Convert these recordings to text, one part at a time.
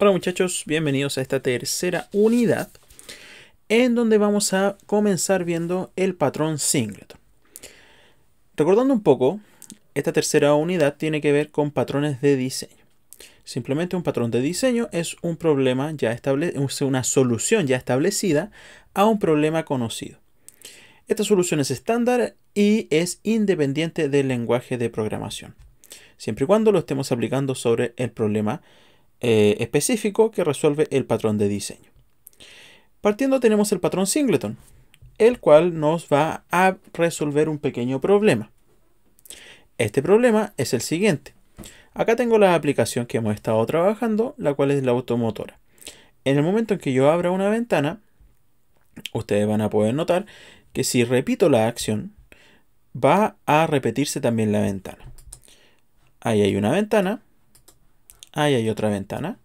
Hola muchachos, bienvenidos a esta tercera unidad en donde vamos a comenzar viendo el patrón singleton. Recordando un poco, esta tercera unidad tiene que ver con patrones de diseño. Simplemente un patrón de diseño es un problema ya establecido, una solución ya establecida a un problema conocido. Esta solución es estándar y es independiente del lenguaje de programación, siempre y cuando lo estemos aplicando sobre el problema específico que resuelve el patrón de diseño. Partiendo tenemos el patrón singleton, el cual nos va a resolver un pequeño problema. Este problema es el siguiente. Acá tengo la aplicación que hemos estado trabajando, la cual es la automotora. En el momento en que yo abra una ventana, ustedes van a poder notar que si repito la acción, va a repetirse también la ventana. Ahí hay una ventana. Ahí hay otra ventana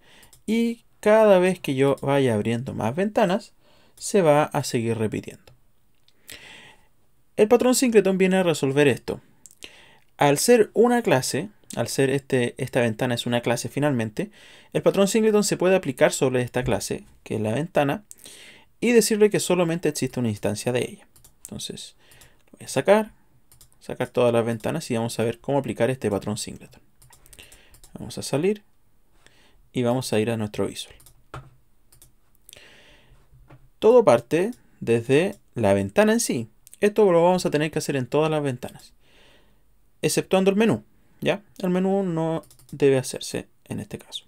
y cada vez que yo vaya abriendo más ventanas se va a seguir repitiendo. El patrón singleton viene a resolver esto. Al ser una clase, al ser esta ventana es una clase finalmente, el patrón singleton se puede aplicar sobre esta clase, que es la ventana, y decirle que solamente existe una instancia de ella. Entonces, lo voy a sacar todas las ventanas y vamos a ver cómo aplicar este patrón singleton. Vamos a salir y vamos a ir a nuestro visual. Todo parte desde la ventana en sí. Esto lo vamos a tener que hacer en todas las ventanas, exceptuando el menú. ¿Ya? El menú no debe hacerse en este caso.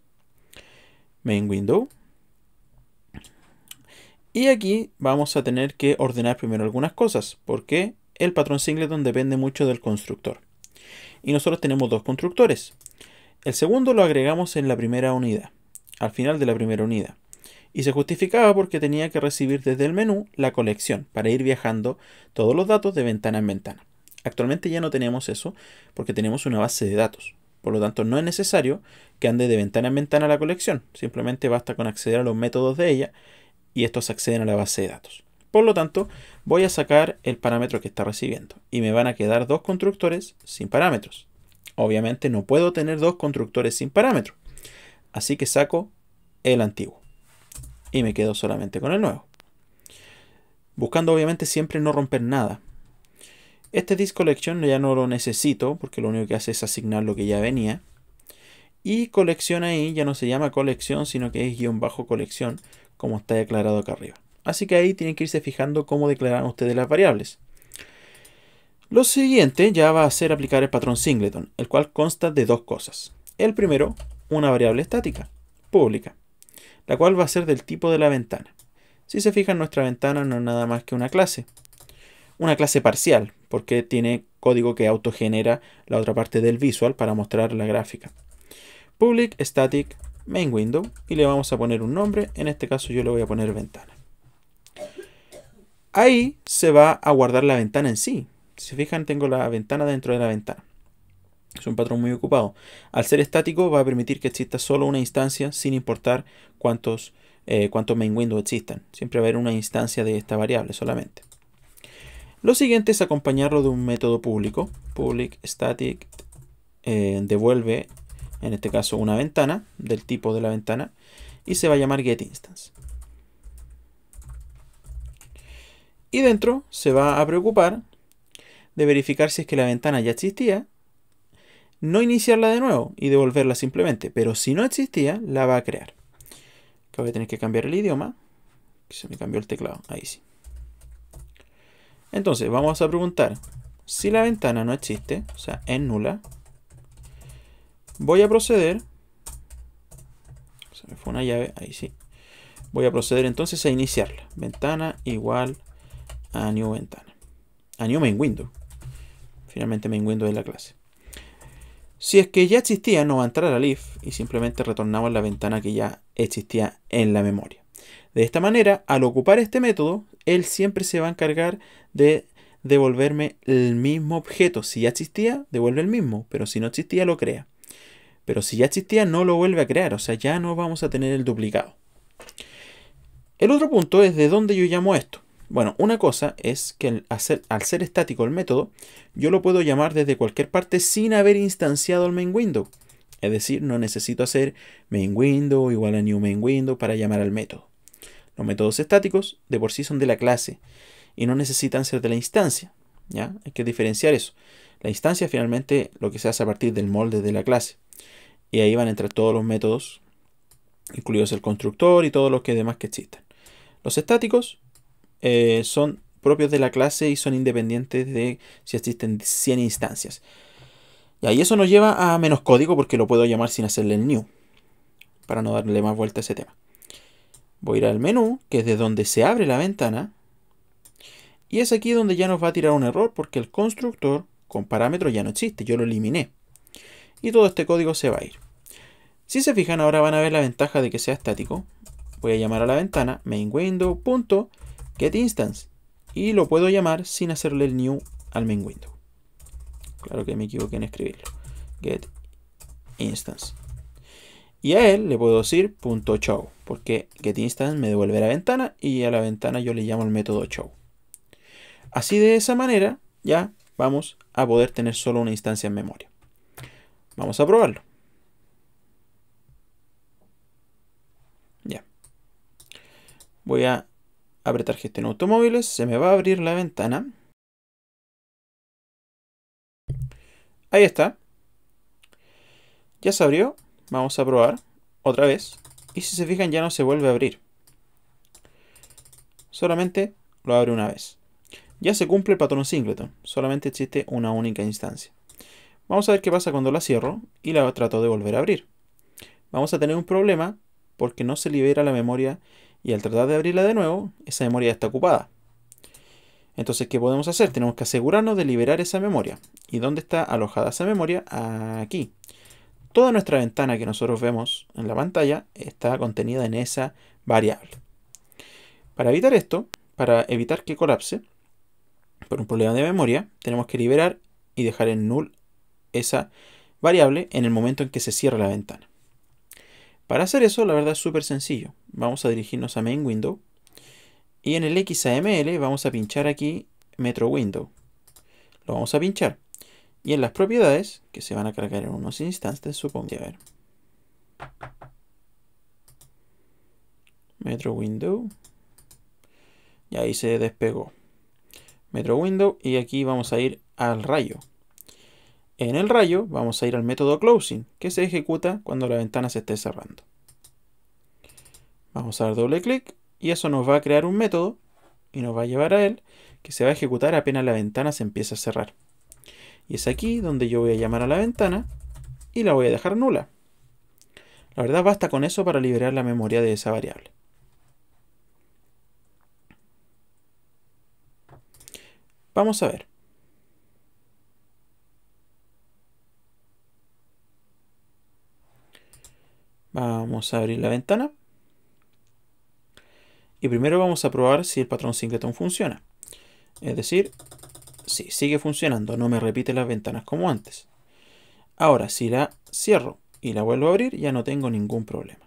Main window. Y aquí vamos a tener que ordenar primero algunas cosas, porque el patrón singleton depende mucho del constructor. Y nosotros tenemos dos constructores. El segundo lo agregamos en la primera unidad, al final de la primera unidad. Y se justificaba porque tenía que recibir desde el menú la colección para ir viajando todos los datos de ventana en ventana. Actualmente ya no tenemos eso porque tenemos una base de datos. Por lo tanto, no es necesario que ande de ventana en ventana la colección. Simplemente basta con acceder a los métodos de ella y estos acceden a la base de datos. Por lo tanto, voy a sacar el parámetro que está recibiendo y me van a quedar dos constructores sin parámetros. Obviamente no puedo tener dos constructores sin parámetro, así que saco el antiguo y me quedo solamente con el nuevo, buscando obviamente siempre no romper nada. Este disCollection ya no lo necesito porque lo único que hace es asignar lo que ya venía, y colección ahí ya no se llama colección sino que es guión bajo colección, como está declarado acá arriba. Así que ahí tienen que irse fijando cómo declaran ustedes las variables. Lo siguiente ya va a ser aplicar el patrón singleton, el cual consta de dos cosas. El primero, una variable estática, pública, la cual va a ser del tipo de la ventana. Si se fijan, nuestra ventana no es nada más que una clase parcial, porque tiene código que autogenera la otra parte del visual para mostrar la gráfica. Public static main window, y le vamos a poner un nombre, en este caso yo le voy a poner ventana. Ahí se va a guardar la ventana en sí. Si se fijan, tengo la ventana dentro de la ventana. Es un patrón muy ocupado. Al ser estático va a permitir que exista solo una instancia sin importar cuántos main windows existan. Siempre va a haber una instancia de esta variable solamente. Lo siguiente es acompañarlo de un método público. Public static devuelve, en este caso, una ventana del tipo de la ventana y se va a llamar getInstance. Y dentro se va a preocupar de verificar si es que la ventana ya existía, no iniciarla de nuevo y devolverla simplemente, pero si no existía, la va a crear. Acá voy a tener que cambiar el idioma, que se me cambió el teclado, ahí sí. Entonces vamos a preguntar si la ventana no existe, o sea, es nula. Voy a proceder, se me fue una llave, ahí sí. Voy a proceder entonces a iniciarla. Ventana igual a new ventana, a new main window. Finalmente main window es la clase. Si es que ya existía, no va a entrar al if y simplemente retornamos la ventana que ya existía en la memoria. De esta manera, al ocupar este método, él siempre se va a encargar de devolverme el mismo objeto. Si ya existía, devuelve el mismo, pero si no existía, lo crea. Pero si ya existía, no lo vuelve a crear, o sea, ya no vamos a tener el duplicado. El otro punto es de dónde yo llamo esto. Bueno, una cosa es que al ser estático el método, yo lo puedo llamar desde cualquier parte sin haber instanciado el main window. Es decir, no necesito hacer main window igual a new main window para llamar al método. Los métodos estáticos de por sí son de la clase y no necesitan ser de la instancia. ¿Ya? Hay que diferenciar eso. La instancia finalmente lo que se hace a partir del molde de la clase. Y ahí van a entrar todos los métodos, incluidos el constructor y todos los que demás que existan. Los estáticos son propios de la clase y son independientes de si existen 100 instancias. Y eso nos lleva a menos código porque lo puedo llamar sin hacerle el new, para no darle más vuelta a ese tema. Voy a ir al menú, que es de donde se abre la ventana, y es aquí donde ya nos va a tirar un error porque el constructor con parámetros ya no existe, yo lo eliminé. Y todo este código se va a ir. Si se fijan, ahora van a ver la ventaja de que sea estático. Voy a llamar a la ventana mainWindow.getInstance y lo puedo llamar sin hacerle el new al mainWindow. Claro que me equivoqué en escribirlo. GetInstance. Y a él le puedo decir .show, porque getInstance me devuelve la ventana y a la ventana yo le llamo el método show. Así de esa manera ya vamos a poder tener solo una instancia en memoria. Vamos a probarlo. Ya. Voy a apretar gestión automóviles, se me va a abrir la ventana. Ahí está. Ya se abrió. Vamos a probar otra vez. Y si se fijan ya no se vuelve a abrir. Solamente lo abre una vez. Ya se cumple el patrón singleton. Solamente existe una única instancia. Vamos a ver qué pasa cuando la cierro y la trato de volver a abrir. Vamos a tener un problema porque no se libera la memoria y al tratar de abrirla de nuevo, esa memoria está ocupada. Entonces, ¿qué podemos hacer? Tenemos que asegurarnos de liberar esa memoria. ¿Y dónde está alojada esa memoria? Aquí. Toda nuestra ventana que nosotros vemos en la pantalla está contenida en esa variable. Para evitar esto, para evitar que colapse por un problema de memoria, tenemos que liberar y dejar en null esa variable en el momento en que se cierra la ventana. Para hacer eso, la verdad es súper sencillo. Vamos a dirigirnos a main window y en el XAML vamos a pinchar aquí Metro Window. Lo vamos a pinchar. Y en las propiedades, que se van a cargar en unos instantes, supongo. A ver. Metro Window. Y ahí se despegó. Metro Window. Y aquí vamos a ir al rayo. En el rayo vamos a ir al método closing, que se ejecuta cuando la ventana se esté cerrando. Vamos a dar doble clic y eso nos va a crear un método y nos va a llevar a él, que se va a ejecutar apenas la ventana se empieza a cerrar. Y es aquí donde yo voy a llamar a la ventana y la voy a dejar nula. La verdad basta con eso para liberar la memoria de esa variable. Vamos a ver. Vamos a abrir la ventana. Y primero vamos a probar si el patrón singleton funciona. Es decir, sí, sigue funcionando, no me repite las ventanas como antes. Ahora, si la cierro y la vuelvo a abrir, ya no tengo ningún problema.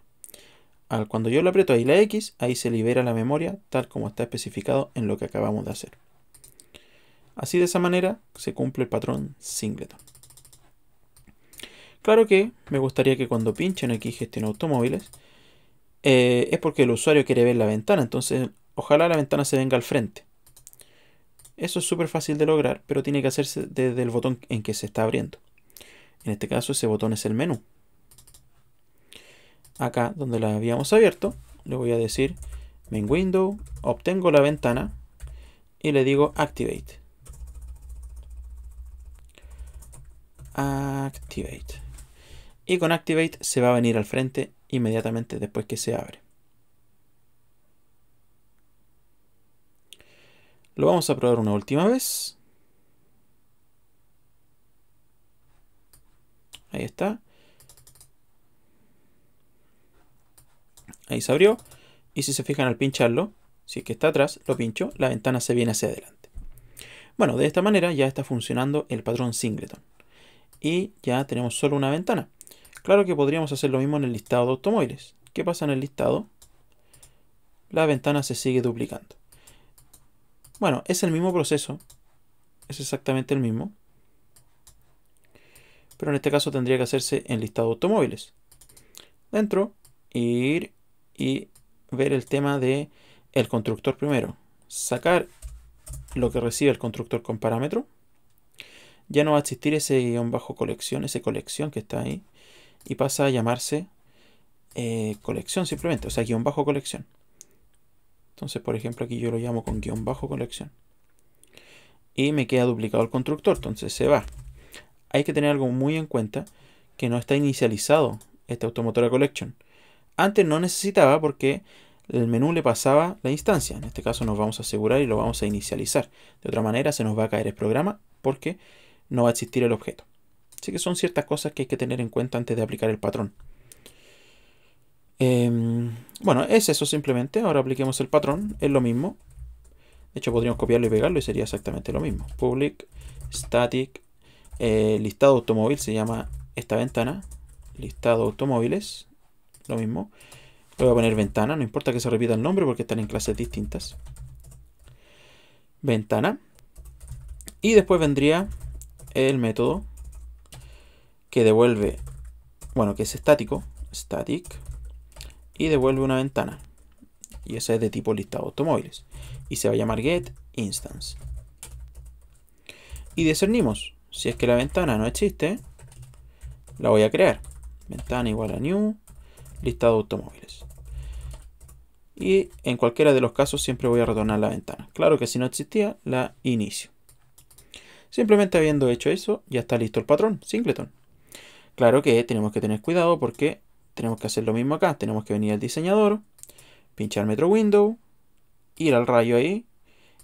Cuando yo le aprieto ahí la X, ahí se libera la memoria tal como está especificado en lo que acabamos de hacer. Así de esa manera se cumple el patrón singleton. Claro que me gustaría que cuando pinchen aquí gestión automóviles, es porque el usuario quiere ver la ventana, entonces ojalá la ventana se venga al frente. Eso es súper fácil de lograr, pero tiene que hacerse desde el botón en que se está abriendo. En este caso ese botón es el menú. Acá donde la habíamos abierto, le voy a decir main window, obtengo la ventana y le digo activate. Activate. Y con activate se va a venir al frente inmediatamente después que se abre. Lo vamos a probar una última vez. Ahí está. Ahí se abrió. Y si se fijan al pincharlo, si es que está atrás, lo pincho, la ventana se viene hacia adelante. Bueno, de esta manera ya está funcionando el patrón singleton. Y ya tenemos solo una ventana. Claro que podríamos hacer lo mismo en el listado de automóviles. ¿Qué pasa en el listado? La ventana se sigue duplicando. Bueno, es el mismo proceso. Es exactamente el mismo. pero en este caso tendría que hacerse en listado de automóviles. Dentro, ir y ver el tema de el constructor primero. Sacar lo que recibe el constructor con parámetro. Ya no va a existir ese guión bajo colección, ese colección que está ahí. Y pasa a llamarse colección simplemente, o sea, guión bajo colección. Entonces, por ejemplo, aquí yo lo llamo con guión bajo colección. Y me queda duplicado el constructor, entonces se va. Hay que tener algo muy en cuenta, que no está inicializado este Automotora Collection. Antes no necesitaba porque el menú le pasaba la instancia. En este caso nos vamos a asegurar y lo vamos a inicializar. De otra manera se nos va a caer el programa porque no va a existir el objeto. Así que son ciertas cosas que hay que tener en cuenta antes de aplicar el patrón. Bueno, es eso simplemente. Ahora apliquemos el patrón. Es lo mismo. De hecho podríamos copiarlo y pegarlo y sería exactamente lo mismo. Public, static, listado automóvil se llama esta ventana. Listado automóviles. Lo mismo. Le voy a poner ventana. No importa que se repita el nombre porque están en clases distintas. Ventana. Y después vendría el método que devuelve, bueno, que es estático. Static. Y devuelve una ventana. Y esa es de tipo listado automóviles. Y se va a llamar getInstance. Y discernimos. Si es que la ventana no existe, la voy a crear. Ventana igual a new, listado automóviles. Y en cualquiera de los casos siempre voy a retornar la ventana. Claro que si no existía, la inicio. Simplemente habiendo hecho eso, ya está listo el patrón, singleton. Claro que tenemos que tener cuidado porque tenemos que hacer lo mismo acá. Tenemos que venir al diseñador, pinchar Metro Window, ir al rayo ahí,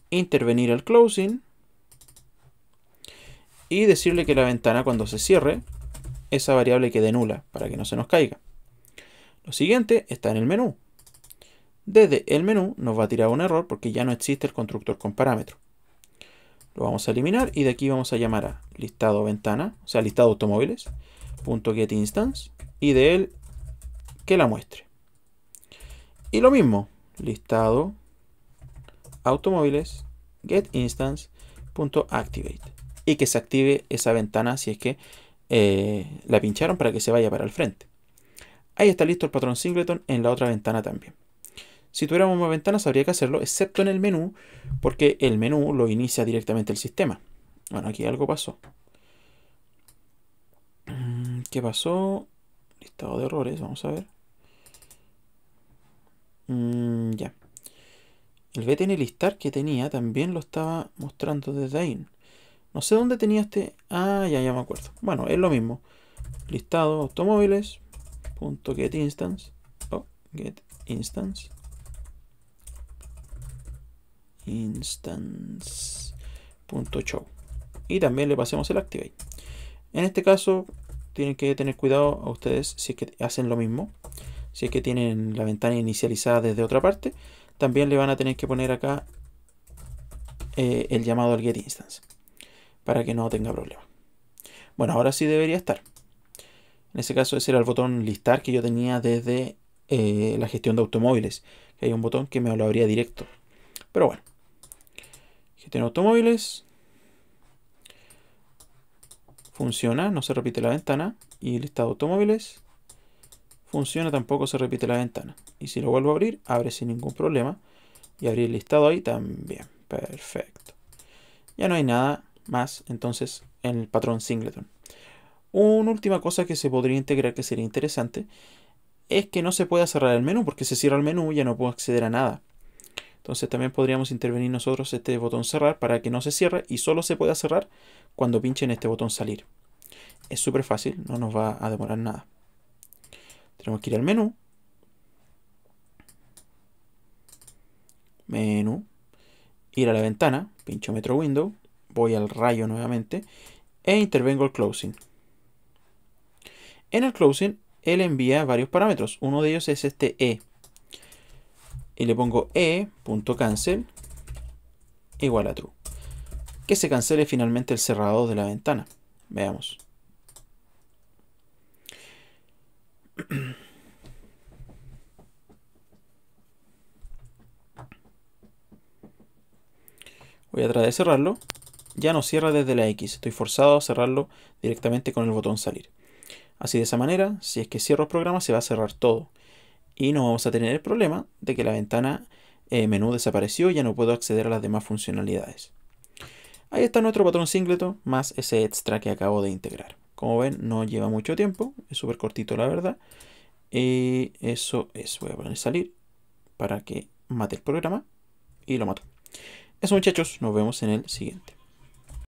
intervenir el closing y decirle que la ventana cuando se cierre, esa variable quede nula para que no se nos caiga. Lo siguiente está en el menú. Desde el menú nos va a tirar un error porque ya no existe el constructor con parámetro. Lo vamos a eliminar y de aquí vamos a llamar a listado ventana, o sea, listado automóviles, .getInstance, y de él que la muestre. Y lo mismo, listado automóviles, getInstance.activate, y que se active esa ventana si es que la pincharon para que se vaya para el frente. Ahí está listo el patrón singleton en la otra ventana también. Si tuviéramos más ventanas habría que hacerlo, excepto en el menú, porque el menú lo inicia directamente el sistema. Bueno, aquí algo pasó. ¿Qué pasó? Listado de errores, vamos a ver. Ya. El btn listar que tenía también lo estaba mostrando desde ahí. No sé dónde tenía este. Ah, ya me acuerdo. Bueno, es lo mismo. Listado automóviles. .getInstance. GetInstance. Instance.show. Y también le pasemos el activate. En este caso, tienen que tener cuidado a ustedes si es que hacen lo mismo. Si es que tienen la ventana inicializada desde otra parte, también le van a tener que poner acá el llamado al getInstance para que no tenga problema. Bueno, ahora sí debería estar. En ese caso, ese era el botón listar que yo tenía desde la gestión de automóviles. Que hay un botón que me lo abría directo. Pero bueno. Gestión de automóviles. Funciona, no se repite la ventana. Y listado de automóviles. Funciona, tampoco se repite la ventana. Y si lo vuelvo a abrir, abre sin ningún problema. Y abrir el listado ahí también. Perfecto. Ya no hay nada más entonces en el patrón singleton. Una última cosa que se podría integrar que sería interesante es que no se pueda cerrar el menú, porque si cierra el menú ya no puedo acceder a nada. Entonces también podríamos intervenir nosotros este botón cerrar para que no se cierre y solo se pueda cerrar cuando pinchen este botón salir. Es súper fácil, no nos va a demorar nada. Tenemos que ir al menú. Menú. Ir a la ventana, pincho Metro Window, voy al rayo nuevamente e intervengo el closing. En el closing, él envía varios parámetros. Uno de ellos es este e. Y le pongo e.cancel igual a true. Que se cancele finalmente el cerrado de la ventana. Veamos. Voy a tratar de cerrarlo. ya no cierra desde la X. Estoy forzado a cerrarlo directamente con el botón salir. Así de esa manera, si es que cierro el programa, se va a cerrar todo. Y no vamos a tener el problema de que la ventana menú desapareció y ya no puedo acceder a las demás funcionalidades. Ahí está nuestro patrón singleton más ese extra que acabo de integrar. Como ven, no lleva mucho tiempo, es súper cortito la verdad. Y eso es, voy a poner salir para que mate el programa y lo mato. Eso muchachos, nos vemos en el siguiente.